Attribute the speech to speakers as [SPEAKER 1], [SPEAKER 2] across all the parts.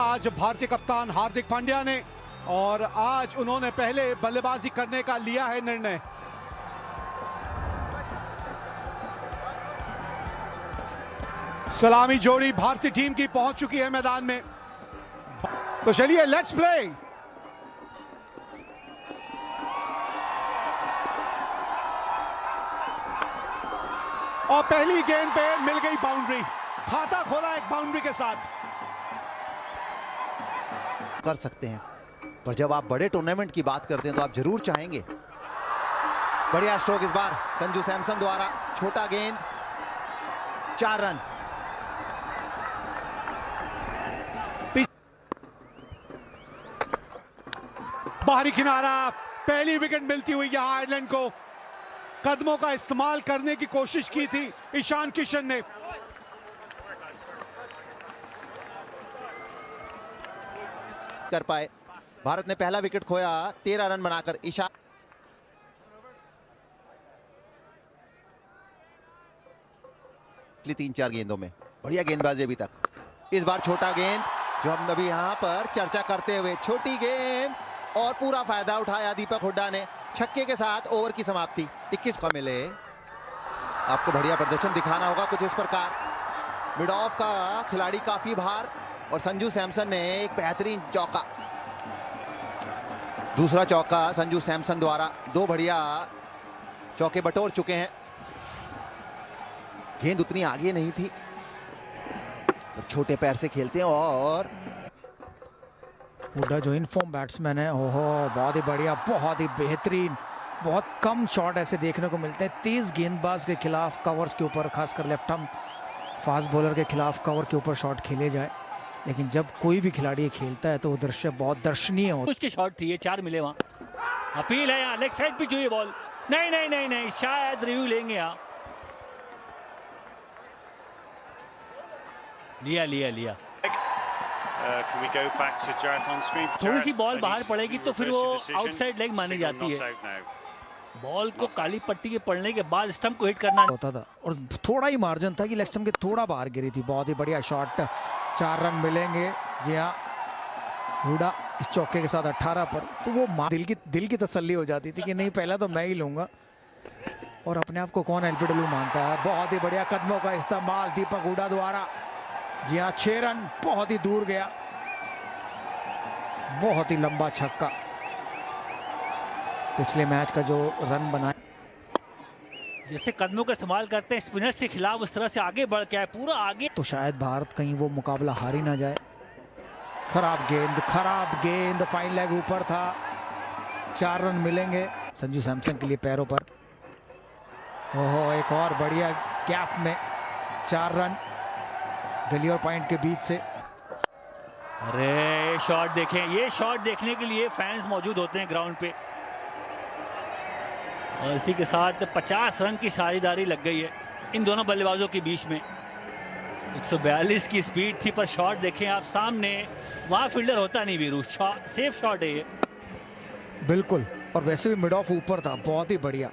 [SPEAKER 1] आज भारतीय कप्तान हार्दिक पांड्या ने, और आज उन्होंने पहले बल्लेबाजी करने का लिया है निर्णय। सलामी जोड़ी भारतीय टीम की पहुंच चुकी है मैदान में, तो चलिए लेट्स प्ले। और पहली गेंद पे मिल गई बाउंड्री, खाता खोला एक बाउंड्री के साथ।
[SPEAKER 2] कर सकते हैं, पर जब आप बड़े टूर्नामेंट की बात करते हैं तो आप जरूर चाहेंगे। बढ़िया स्ट्रोक इस बार संजू सैमसन द्वारा, छोटा गेंद, 4 रन।
[SPEAKER 1] बाहरी किनारा, पहली विकेट मिलती हुई यहां आयरलैंड को। कदमों का इस्तेमाल करने की कोशिश की थी ईशान किशन ने।
[SPEAKER 2] कर पाए, भारत ने पहला विकेट खोया 13 रन बनाकर। ईशान 3-4 गेंदों में बढ़िया गेंदबाजी अभी तक। इस बार छोटा गेंद, जो हम अभी यहां पर चर्चा करते हुए, छोटी गेंद, और पूरा फायदा उठाया दीपक हुड्डा ने। छक्के के साथ ओवर की समाप्ति। 21 का मिले। आपको बढ़िया प्रदर्शन दिखाना होगा कुछ इस प्रकार। मिड ऑफ का खिलाड़ी काफी बाहर, और संजू सैमसन ने एक बेहतरीन चौका, दूसरा चौका संजू सैमसन द्वारा। 2 बढ़िया चौके बटोर चुके हैं। गेंद उतनी आगे नहीं थी, और छोटे पैर से खेलते हैं। और
[SPEAKER 3] हुड्डा जो इनफॉर्म बैट्समैन है, ओहो बहुत ही बढ़िया, बहुत ही बेहतरीन। बहुत कम शॉट ऐसे देखने को मिलते हैं तेज गेंदबाज के खिलाफ कवर्स के ऊपर, खासकर लेफ्ट आर्म फास्ट बॉलर के खिलाफ कवर के ऊपर शॉट खेले जाए। लेकिन जब कोई भी खिलाड़ी खेलता है तो वो दृश्य बहुत दर्शनीय होता है।
[SPEAKER 4] उसकी शॉट थी, ये 4 मिले वहां। अपील है यहाँ, लेग साइड पिच हुई बॉल। नहीं नहीं नहीं नहीं, शायद रिव्यू लेंगे यहाँ। लिया लिया लिया। थोड़ी सी बॉल बाहर पड़ेगी तो फिर वो आउटसाइड लेग मानी जाती है। बॉल को काली पट्टी के पड़ने के बाद स्टंप को हिट करना
[SPEAKER 3] होता था, और थोड़ा ही मार्जिन था कि लेग स्टंप के थोड़ा बाहर गिरी थी। बहुत ही बढ़िया शॉट, 4 रन मिलेंगे। जी हाँ, हुड्डा इस चौके के साथ 18 पर, तो वो दिल की तसल्ली हो जाती थी कि नहीं, पहला तो मैं ही लूंगा। और अपने आप को कौन एलबीडब्ल्यू मानता है। बहुत ही बढ़िया कदमों का इस्तेमाल दीपक हुड्डा द्वारा। जी हाँ, 6 रन, बहुत ही दूर गया, बहुत ही लंबा छक्का। पिछले मैच का जो रन बनाया,
[SPEAKER 4] जैसे कदमों का इस्तेमाल करते हैं स्पिनर के खिलाफ, उस तरह से आगे बढ़ के आए, पूरा आगे।
[SPEAKER 3] तो शायद भारत कहीं वो मुकाबला हार ही ना जाए। खराब गेंद, फाइन लेग ऊपर था। 4 रन मिलेंगे संजू सैमसन के लिए पैरों पर। ओहो, एक और बढ़िया गैप में 4 रन गली और पॉइंट के बीच से।
[SPEAKER 4] अरे शॉट देखें, ये शॉट देखने के लिए फैंस मौजूद होते हैं ग्राउंड पे। और इसी के साथ 50 रन की साझेदारी लग गई है इन दोनों बल्लेबाजों के बीच में। 142 की स्पीड थी, पर शॉट देखें आप सामने, वहां फील्डर होता नहीं वीरू। सेफ शॉट है ये,
[SPEAKER 3] बिल्कुल। और वैसे भी मिड ऑफ ऊपर था, बहुत ही बढ़िया,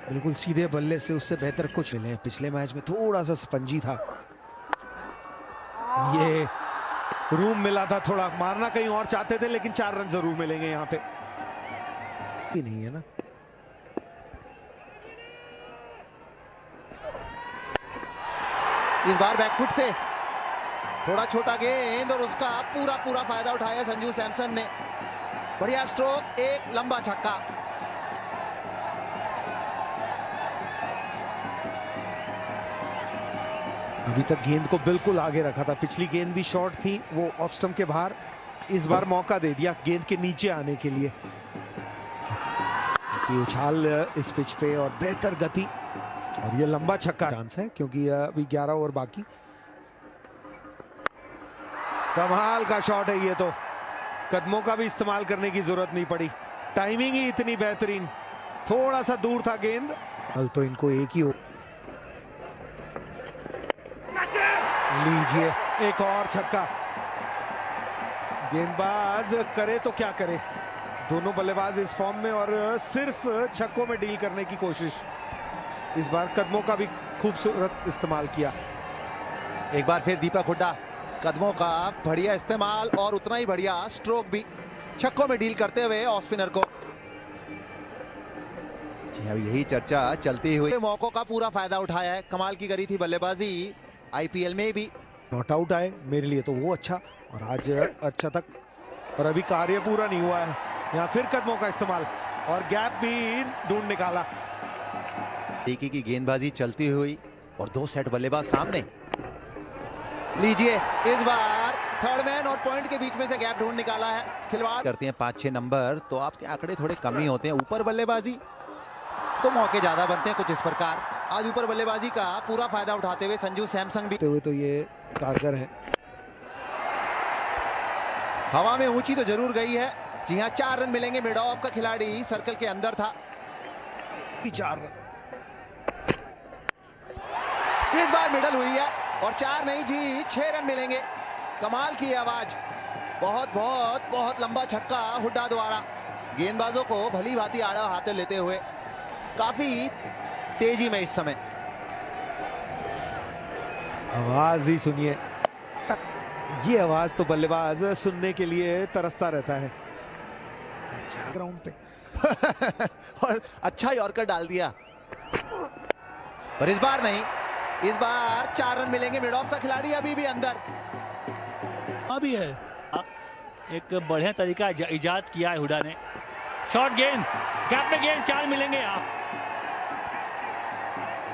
[SPEAKER 3] बिल्कुल सीधे बल्ले से उससे बेहतर कुछ मिले। पिछले मैच में थोड़ा सा स्पंजी था, ये रूम मिला था, थोड़ा मारना कहीं और चाहते थे, लेकिन 4 रन जरूर मिलेंगे यहाँ पे। भी नहीं है ना।
[SPEAKER 2] इस बार बैकफुट से थोड़ा छोटा गेंद, और उसका पूरा फायदा उठाया संजू सैमसन ने। बढ़िया स्ट्रोक, एक लंबा छक्का।
[SPEAKER 5] अभी तक गेंद को बिल्कुल आगे रखा था। पिछली गेंद भी शॉर्ट थी, वो ऑफ स्टंप के बाहर। इस बार मौका दे दिया गेंद के नीचे आने के लिए। उछाल इस पिच पे और बेहतर गति, और ये लंबा छक्का चांस है, क्योंकि अभी 11 ओवर बाकी। कमाल का शॉट है ये, तो कदमों का भी इस्तेमाल करने की जरूरत नहीं पड़ी, टाइमिंग ही इतनी बेहतरीन। थोड़ा सा दूर था गेंद, कल तो इनको एक ही हो। लीजिए एक और छक्का। गेंदबाज करे तो क्या करे, दोनों बल्लेबाज इस फॉर्म में, और सिर्फ छक्कों में डील करने की कोशिश। इस बार कदमों का भी खूबसूरत इस्तेमाल किया।
[SPEAKER 2] एक बार फिर दीपक हुड्डा कदमों का बढ़िया इस्तेमाल और उतना ही बढ़िया स्ट्रोक भी छक्कों में डील करते हुए ऑफ स्पिनर को। जी अब यही चर्चा चलती हुई मौकों का पूरा फायदा उठाया है, कमाल की करी थी बल्लेबाजी आईपीएल में भी।
[SPEAKER 5] नॉट आउट आए मेरे लिए तो वो अच्छा, और आज अच्छा तक, और अभी कार्य पूरा नहीं हुआ है। यहाँ फिर कदमों का इस्तेमाल और गैप भी ढूंढ निकाला।
[SPEAKER 2] टीकी की गेंदबाजी चलती हुई और 2 सेट बल्लेबाज सामने। लीजिए इस बार थर्ड मैन और पॉइंट के बीच में से गैप ढूंढ निकाला है। खिलवाड़ करते हैं 5-6 नंबर तो आपके आंकड़े थोड़े कम ही होते हैं। ऊपर बल्लेबाजी तो मौके ज्यादा बनते हैं कुछ इस प्रकार। आज ऊपर बल्लेबाजी का पूरा फायदा उठाते हुए संजू सैमसन भी
[SPEAKER 5] हुए तो ये कारगर है।
[SPEAKER 2] हवा में ऊंची तो जरूर गई है। जी हाँ 4 रन मिलेंगे। मिड ऑफ का खिलाड़ी सर्कल के अंदर था।
[SPEAKER 5] 4 रन
[SPEAKER 2] इस बार मिडल हुई है और 4 नहीं जी 6 रन मिलेंगे। कमाल की आवाज, बहुत लंबा छक्का हुड्डा द्वारा। गेंदबाजों को भली भांति आड़ा हाथे लेते हुए काफी तेजी में इस समय।
[SPEAKER 5] आवाज ही सुनिए, ये आवाज तो बल्लेबाज सुनने के लिए तरसता रहता है।
[SPEAKER 2] ग्राउंड पे और अच्छा यॉर्कर डाल दिया, पर इस बार नहीं। इस बार 4 रन मिलेंगे। मिड ऑफ का खिलाड़ी अभी भी अंदर
[SPEAKER 4] अभी है। एक बढ़िया तरीका इजाद किया है हुडा ने। शॉर्ट गेंद, गैप में गेंद, 4 मिलेंगे आप।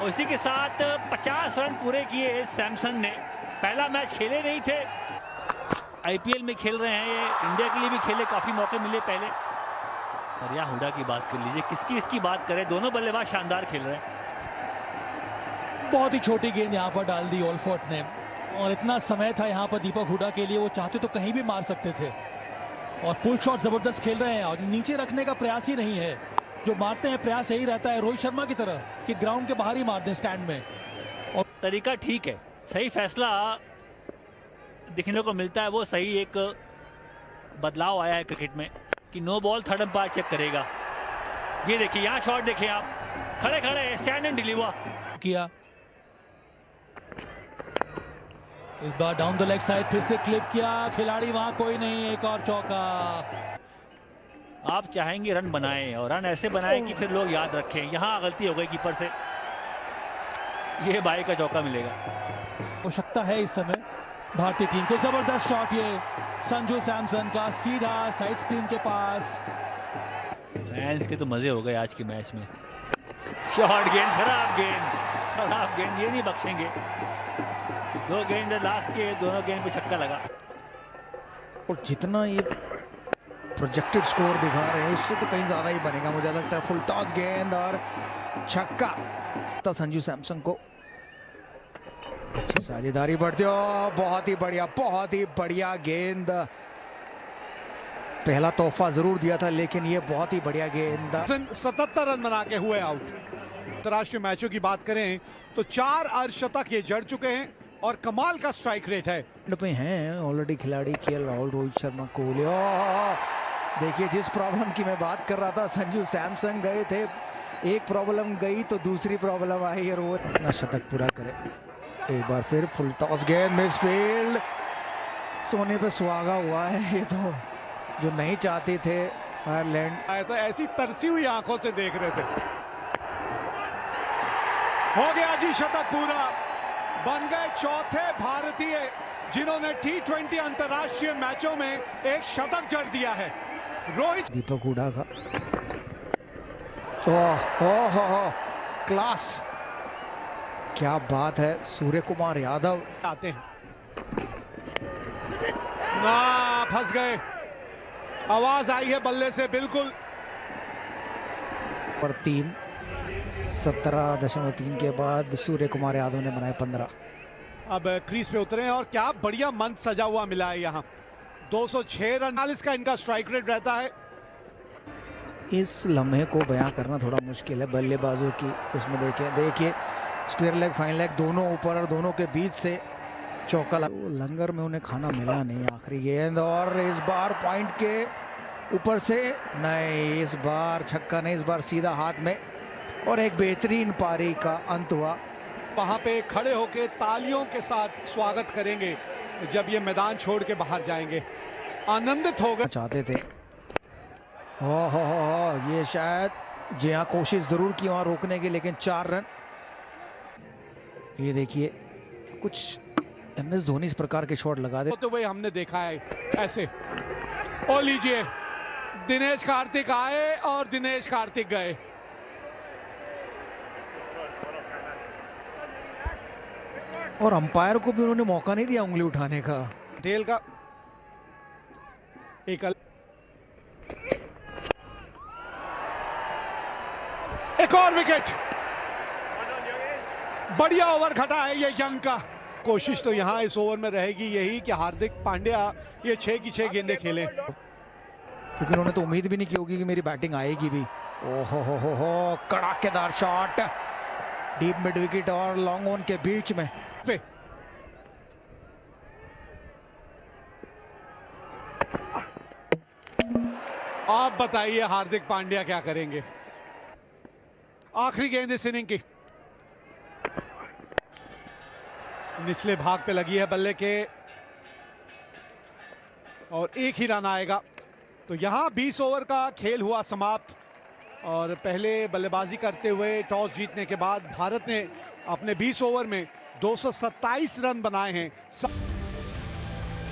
[SPEAKER 4] और इसी के साथ 50 रन पूरे किए सैमसन ने। पहला मैच खेले नहीं थे, आईपीएल में खेल रहे हैं ये। इंडिया के लिए भी खेले, काफी मौके मिले पहले। और यहाँ हुडा की बात कर लीजिए, किसकी इसकी बात करें, दोनों बल्लेबाज शानदार खेल रहे हैं।
[SPEAKER 6] बहुत ही छोटी गेंद यहाँ पर डाल दी ओलफोर्ट ने, और इतना समय था यहाँ पर दीपक हुडा के लिए, वो चाहते तो कहीं भी मार सकते थे। और पुल शॉट जबरदस्त खेल रहे हैं और नीचे रखने का प्रयास ही नहीं है। जो मारते हैं प्रयास यही रहता है रोहित शर्मा की तरह कि ग्राउंड के बाहर ही मार दें स्टैंड में।
[SPEAKER 4] और तरीका ठीक है, सही फैसला दिखने को मिलता है। वो सही एक बदलाव आया है क्रिकेट में कि no ball third umpire check करेगा। ये देखिए यहाँ शॉट देखिए आप, खड़े खड़े स्टैंड एंड डिलीवर
[SPEAKER 6] किया। इस बार डाउन द लेग साइड फिर से क्लिप किया, खिलाड़ी वहां कोई नहीं, एक और चौका।
[SPEAKER 4] आप चाहेंगे रन बनाएं और रन ऐसे बनाएं कि फिर लोग याद रखें। यहाँ गलती हो गई कीपर से, ये बाई का चौका मिलेगा।
[SPEAKER 6] आवश्यकता है इस समय भारतीय टीम को। जबरदस्त शॉट ये संजू सैमसन का, सीधा साइड स्क्रीन के पास।
[SPEAKER 4] फैंस के तो मजे हो गए आज के मैच में। शॉर्ट गेंद, खराब गेंद, ये नहीं बख्शेंगे। 2 गेंद लास्ट के, दोनों गेंद पे छक्का लगा।
[SPEAKER 3] और जितना ये प्रोजेक्टेड स्कोर दिखा रहे हैं उससे तो कहीं ज्यादा ही बनेगा मुझे लगता है। फुल टॉस गेंद और छक्का तो संजू सैमसन को। अच्छी साझेदारी बढ़ती हो, बहुत ही बढ़िया गेंद। पहला तोहफा जरूर दिया था लेकिन ये बहुत ही बढ़िया गेंद।
[SPEAKER 1] 77 रन बना के हुए आउट। अंतर्राष्ट्रीय मैचों की बात करें तो 4 अर्धशतक ये जड़ चुके हैं और कमाल का स्ट्राइक रेट है।
[SPEAKER 3] पे हैं ऑलरेडी खिलाड़ी केएल राहुल, रोहित शर्मा, कोहली। देखिए जिस प्रॉब्लम की मैं बात कर रहा था, संजू सैमसन गए थे, एक प्रॉब्लम गई तो दूसरी प्रॉब्लम आई और वो अपना शतक पूरा करे। एक बार फिर फुल टॉस गेंद, मिसफील्ड, सोने पे सुहागा हुआ है। ये तो जो नहीं चाहते थे आयरलैंड,
[SPEAKER 1] तो ऐसी तरसी हुई आंखों से देख रहे थे। हो गया जी शतक पूरा, बन गए चौथे भारतीय जिन्होंने T20 अंतर्राष्ट्रीय मैचों में एक शतक जड़ दिया है। रोहित
[SPEAKER 3] दीपक हुडा का हो क्लास, क्या बात है। सूर्य कुमार यादव
[SPEAKER 1] आते हैं ना, फंस गए। आवाज आई है बल्ले से बिल्कुल।
[SPEAKER 3] पर 17.3 के बाद सूर्य कुमार यादव ने बनाए 15।
[SPEAKER 1] अब क्रीज पे उतरे हैं और क्या बढ़िया मंच सजा हुआ मिला है यहाँ। 206 रन, 40 का इनका स्ट्राइक रेट रहता है।
[SPEAKER 3] इस लम्हे को बयां करना थोड़ा मुश्किल है बल्लेबाजों की। उसमें देखिए स्क्वायर लेग, फाइन लेग दोनों ऊपर और दोनों के बीच से चौका लंगर में उन्हें खाना मिला नहीं। आखिरी गेंद और इस बार पॉइंट के ऊपर से नहीं, इस बार छक्का नहीं, इस बार सीधा हाथ में और एक बेहतरीन पारी का अंत हुआ।
[SPEAKER 1] वहां पे खड़े होके तालियों के साथ स्वागत करेंगे जब ये मैदान छोड़ के बाहर जाएंगे। आनंदित हो गए
[SPEAKER 3] चाहते थे। हो ये शायद जी हाँ कोशिश जरूर की वहां रोकने की, लेकिन 4 रन। ये देखिए कुछ MS धोनी इस प्रकार के शॉट लगा दे
[SPEAKER 1] तो वही हमने देखा है ऐसे। और लीजिए दिनेश कार्तिक आए और दिनेश कार्तिक गए।
[SPEAKER 3] और अंपायर को भी उन्होंने मौका नहीं दिया उंगली उठाने का।
[SPEAKER 1] पटेल का एक और विकेट। बढ़िया ओवर घटा है ये यंग का। कोशिश तो यहां इस ओवर में रहेगी यही कि हार्दिक पांड्या ये 6 की 6 गेंदें खेलें,
[SPEAKER 3] क्योंकि उन्होंने तो उम्मीद भी नहीं की होगी कि मेरी बैटिंग आएगी भी। ओहो हो कड़ाकेदार शॉट, डीप मिड विकेट और लॉन्ग ऑन के बीच में।
[SPEAKER 1] आप बताइए हार्दिक पांड्या क्या करेंगे। आखिरी गेंद इस इनिंग की, निचले भाग पे लगी है बल्ले के और एक ही रन आएगा। तो यहां 20 ओवर का खेल हुआ समाप्त और पहले बल्लेबाजी करते हुए टॉस जीतने के बाद भारत ने अपने 20 ओवर में 227 रन बनाए हैं।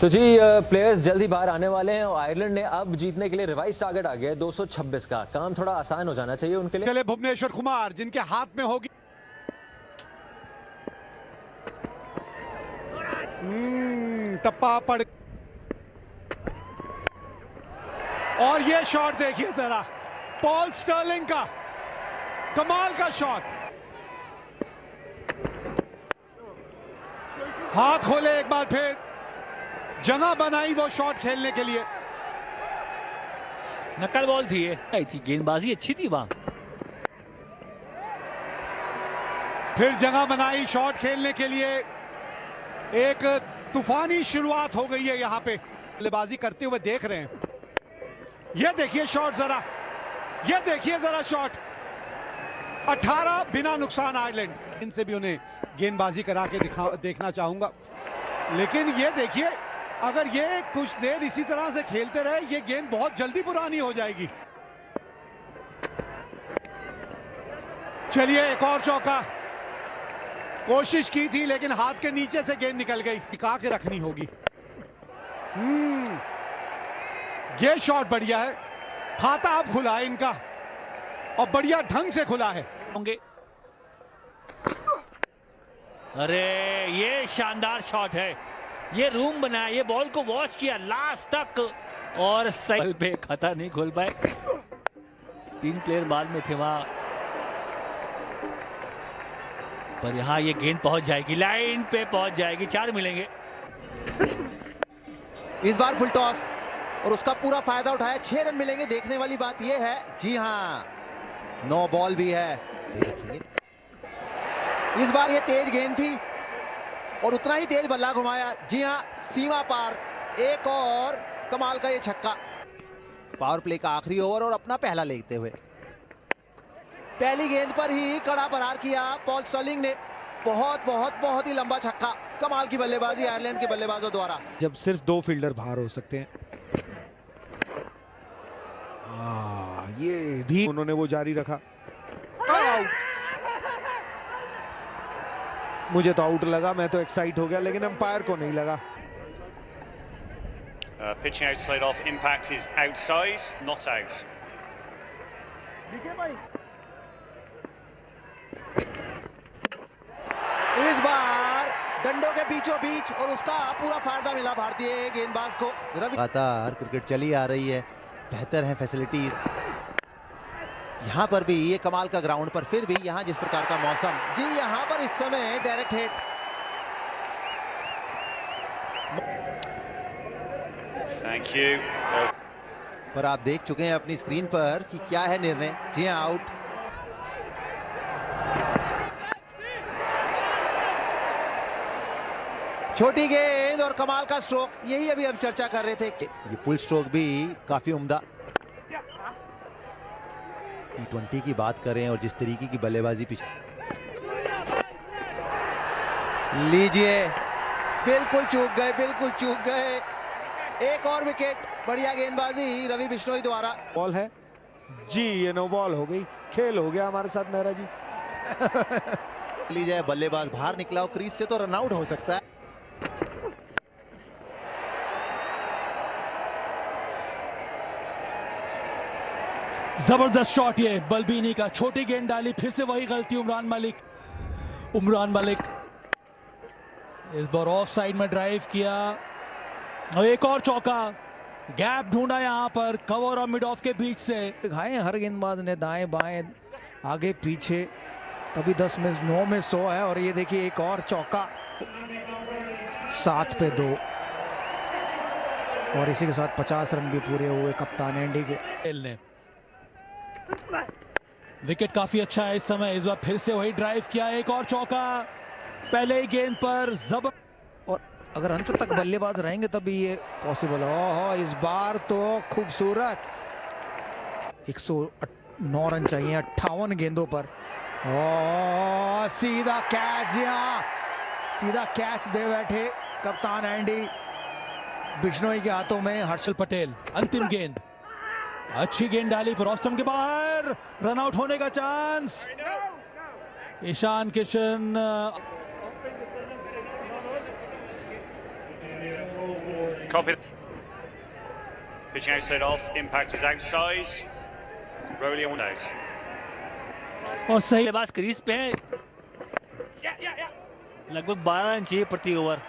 [SPEAKER 7] तो जी प्लेयर्स जल्द ही बाहर आने वाले हैं और आयरलैंड ने अब जीतने के लिए रिवाइज टारगेट आ गया है 226 का। काम थोड़ा आसान हो जाना चाहिए उनके लिए।
[SPEAKER 1] चले भुवनेश्वर कुमार जिनके हाथ में होगी टप्पा पड़ और ये शॉट देखिए जरा, पॉल स्टर्लिंग का कमाल का शॉट। हाथ खोले एक बार फिर, जगह बनाई वो शॉट खेलने के लिए।
[SPEAKER 4] नकल बॉल थी ये, आई थी, गेंदबाजी अच्छी थी वहां।
[SPEAKER 1] फिर जगह बनाई शॉट खेलने के लिए। एक तूफानी शुरुआत हो गई है यहां पे, बल्लेबाजी करते हुए देख रहे हैं। ये देखिए शॉट जरा, ये देखिए जरा शॉट। 18 बिना नुकसान आयरलैंड। इनसे भी उन्हें गेंदबाजी करा के देखना चाहूंगा, लेकिन ये देखिए अगर ये कुछ देर इसी तरह से खेलते रहे ये गेंद बहुत जल्दी पुरानी हो जाएगी। चलिए एक और चौका, कोशिश की थी लेकिन हाथ के नीचे से गेंद निकल गई, टिका के रखनी होगी। ये शॉट बढ़िया है, खाता अब खुला है इनका और बढ़िया ढंग से खुला है।
[SPEAKER 4] होंगे। अरे ये शानदार शॉट है, ये रूम बनाया, ये बॉल को वॉच किया लास्ट तक और सही पे खाता नहीं खोल पाए। 3 प्लेयर बाद में थे वहां, पर यहां ये गेंद पहुंच जाएगी, लाइन पे पहुंच जाएगी। 4 मिलेंगे
[SPEAKER 2] इस बार फुल टॉस और उसका पूरा फायदा उठाया। 6 रन मिलेंगे। देखने वाली बात यह है, जी हां 9 बॉल भी है। इस बार ये तेज गेंद थी और उतना ही तेज बल्ला घुमाया। जी हां सीमा पार, एक और कमाल का ये छक्का। पावर प्ले का आखिरी ओवर और अपना पहला लेते हुए पहली गेंद पर ही कड़ा प्रहार किया पॉल स्टर्लिंग ने। बहुत ही लंबा छक्का। कमाल की बल्लेबाजी आयरलैंड के बल्लेबाजों द्वारा।
[SPEAKER 5] जब सिर्फ 2 फील्डर बाहर हो सकते हैं। ये भी उन्होंने वो जारी रखा। आउट। मुझे तो आउट लगा, मैं तो एक्साइट हो गया, लेकिन अंपायर को नहीं लगा।
[SPEAKER 8] Pitching outside off, impact is outside, not out.
[SPEAKER 2] इस बार डंडों के बीचों बीच और उसका पूरा फायदा मिला भारतीय गेंदबाज को। लगातार क्रिकेट चली आ रही है, बेहतर है फैसिलिटीज। यहाँ पर भी ये कमाल का ग्राउंड पर फिर भी यहाँ जिस प्रकार का मौसम, जी यहाँ पर इस समय डायरेक्ट हिट।
[SPEAKER 8] Thank you.
[SPEAKER 2] पर आप देख चुके हैं अपनी स्क्रीन पर कि क्या है निर्णय। जी हाँ आउट। छोटी गेंद और कमाल का स्ट्रोक, यही अभी हम चर्चा कर रहे थे कि ये पुल स्ट्रोक भी काफी उम्दा। T20 की बात करें और जिस तरीके की बल्लेबाजी लीजिए बिल्कुल चूक गए, बिल्कुल चूक गए। एक और विकेट, बढ़िया गेंदबाजी रवि बिश्नोई द्वारा।
[SPEAKER 5] बॉल है जी, ये नो बॉल हो गई, खेल हो गया हमारे साथ नेहरा जी।
[SPEAKER 2] लीजिए, बल्लेबाज बाहर निकला हो क्रीज से तो रन आउट हो सकता है।
[SPEAKER 6] जबरदस्त शॉट, ये बलबीनी का, छोटी गेंद डाली, फिर से वही गलती उमरान मलिक इस बार ऑफ साइड में ड्राइव किया और एक और चौका। गैप ढूंढा यहां पर कवर और मिड ऑफ के बीच से।
[SPEAKER 3] दिखाए हर गेंदबाज ने, दाएं बाएं आगे पीछे, अभी 10 में 9 में 100 है। और ये देखिए एक और चौका, 7 पे 2 और इसी के साथ 50 रन भी पूरे हुए कप्तान एंडी के।
[SPEAKER 6] ने विकेट काफी अच्छा है इस समय, इस बार फिर से वही ड्राइव किया, एक और चौका पहले ही गेंद पर जबर।
[SPEAKER 3] और अगर अंत तक बल्लेबाज रहेंगे तभी ये पॉसिबल है। ओहो, इस बार तो खूबसूरत 109 रन चाहिए 58 गेंदों पर। ओ सीधा कैच, यहाँ सीधा कैच दे बैठे कप्तान एंडी बिश्नोई के हाथों में।
[SPEAKER 6] हर्षल पटेल, अंतिम गेंद, अच्छी गेंद डाली, फिर ऑस्टम के बाहर, रन आउट होने का chance. Ishan Kishan
[SPEAKER 8] Copy. Pitching outside off, impact is outside. Rowley on out.
[SPEAKER 6] और सही
[SPEAKER 4] बल्लेबाज क्रीज पे है, लगभग 12 रन चाहिए प्रति ओवर।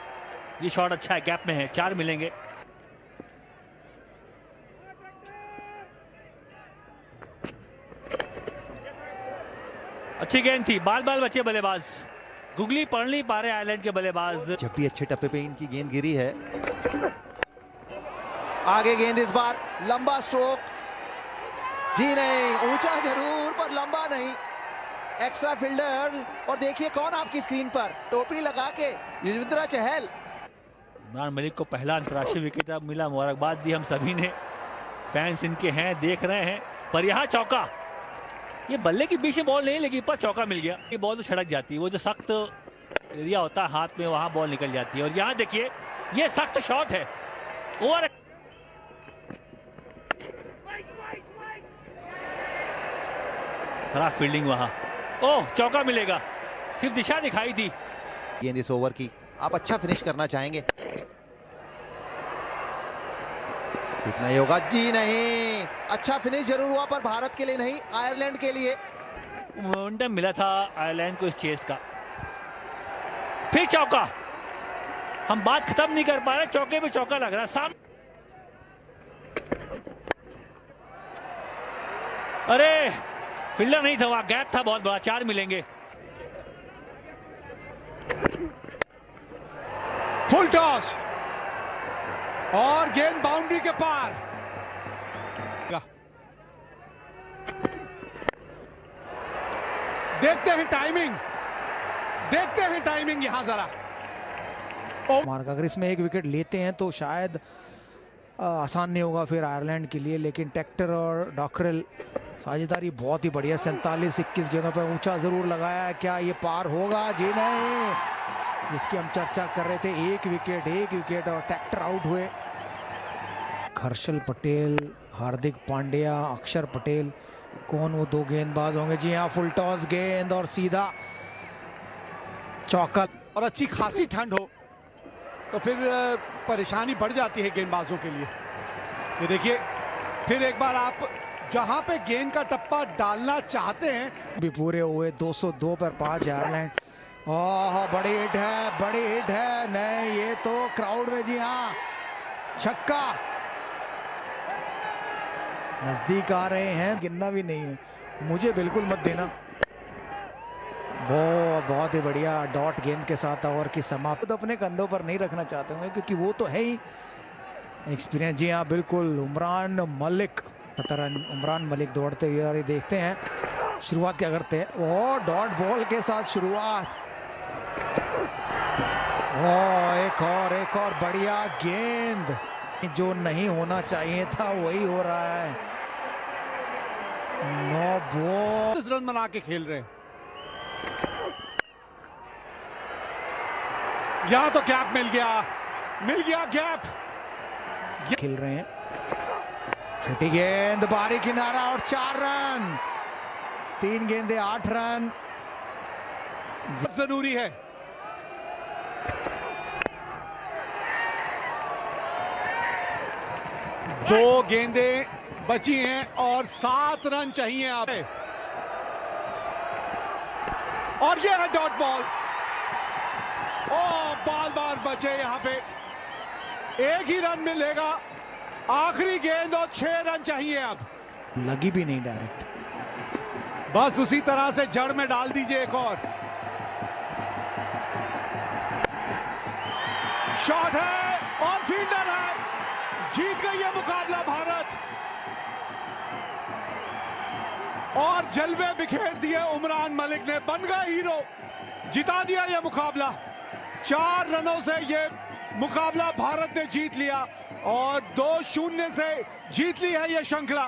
[SPEAKER 4] ये शॉट अच्छा है, गैप में है, 4 मिलेंगे। अच्छी गेंद थी, बाल बाल बचे बल्लेबाज, गुगली पढ़ नहीं पा रहे आयरलैंड के बल्लेबाज।
[SPEAKER 2] जब भी अच्छे टप्पे पे इनकी गेंद गिरी है। आगे गेंद, इस बार लंबा स्ट्रोक, जी नहीं, ऊंचा जरूर पर लंबा नहीं। एक्स्ट्रा फील्डर, और देखिए कौन आपकी स्क्रीन पर, टोपी लगा के, युजवेंद्र चहल।
[SPEAKER 4] उमरान मलिक को पहला अंतर्राष्ट्रीय विकेट अब मिला, मुबारकबाद दी हम सभी ने, फैंस इनके हैं, देख रहे हैं। पर यहाँ चौका, ये बल्ले के बीच में बॉल नहीं लगी पर चौका मिल गया। ये बॉल तो सड़क जाती है, वो जो सख्त एरिया होता है हाथ में, वहां बॉल निकल जाती है। और यहाँ देखिए, ये सख्त शॉट है, ओवर खराब फील्डिंग वहां। ओह, चौका मिलेगा, सिर्फ दिशा दिखाई थी।
[SPEAKER 2] गेंद इस ओवर की, आप अच्छा फिनिश करना चाहेंगे, कितना ही होगा, जी नहीं। अच्छा फिनिश जरूर हुआ पर भारत के लिए नहीं, आयरलैंड के लिए।
[SPEAKER 4] मोमेंटम मिला था आयरलैंड को इस चेस का। फिर चौका, हम बात खत्म नहीं कर पा रहे, चौके पे चौका लग रहा है। अरे फील्डर नहीं था, वहां गैप था बहुत बड़ा, 4 मिलेंगे।
[SPEAKER 1] फुल टॉस और गेंद बाउंड्री के पार। देखते हैं टाइमिंग यहां जरा।
[SPEAKER 3] मार्क, अगर इसमें एक विकेट लेते हैं तो शायद आसान नहीं होगा फिर आयरलैंड के लिए। लेकिन टेक्टर और डॉकरेल साझेदारी बहुत ही बढ़िया, 47-21 गेंदों पर ऊंचा जरूर लगाया। क्या ये पार होगा? जी नहीं, जिसकी हम चर्चा कर रहे थे, एक विकेट और टेक्टर आउट हुए। हर्षल पटेल, हार्दिक पांड्या, अक्षर पटेल, कौन वो 2 गेंदबाज होंगे? जी हाँ, फुल टॉस गेंद और सीधा चौका।
[SPEAKER 1] और अच्छी खासी ठंड हो तो फिर परेशानी बढ़ जाती है गेंदबाजों के लिए। ये देखिए, फिर एक बार आप जहां पे गेंद का टप्पा डालना चाहते हैं
[SPEAKER 3] भी पूरे हुए। 202 पर 5 आयरलैंड। ओह, बड़ी हिट है। नहीं, ये तो क्राउड में, जी हाँ, छक्का। नजदीक आ रहे हैं, गिनना भी नहीं है, मुझे बिल्कुल मत देना। वो बहुत ही बढ़िया डॉट गेंद के साथ ओवर की समाप्ति। तो अपने कंधों पर नहीं रखना चाहते होंगे क्योंकि वो तो है ही एक्सपीरियंस। जी हाँ, बिल्कुल। उमरान मलिक दौड़ते हुए, और ये देखते हैं शुरुआत क्या करते हैं। वो डॉट बॉल के साथ शुरुआत। एक और बढ़िया गेंद, जो नहीं होना चाहिए था वही हो रहा है। नो बॉल,
[SPEAKER 1] रन बना के खेल रहे हैं। यहाँ तो गैप मिल गया गैप।
[SPEAKER 3] खेल रहे हैं, छोटी गेंद, बारी किनारा और 4 रन। 3 गेंदे 8 रन।
[SPEAKER 1] जरूरी है। दो गेंदें बची हैं और 7 रन चाहिए आप। और ये है डॉट बॉल। बार बचे यहां पे, एक ही रन मिलेगा। आखिरी गेंद और 6 रन चाहिए अब।
[SPEAKER 3] लगी भी नहीं डायरेक्ट,
[SPEAKER 1] बस उसी तरह से जड़ में डाल दीजिए एक और। शॉट है और फील्डर है। जीत गई है मुकाबला भारत और जलवे बिखेर दिए उमरान मलिक ने। बन गए हीरो, जिता दिया यह मुकाबला। 4 रनों से यह मुकाबला भारत ने जीत लिया और 2-0 से जीत ली है यह श्रृंखला।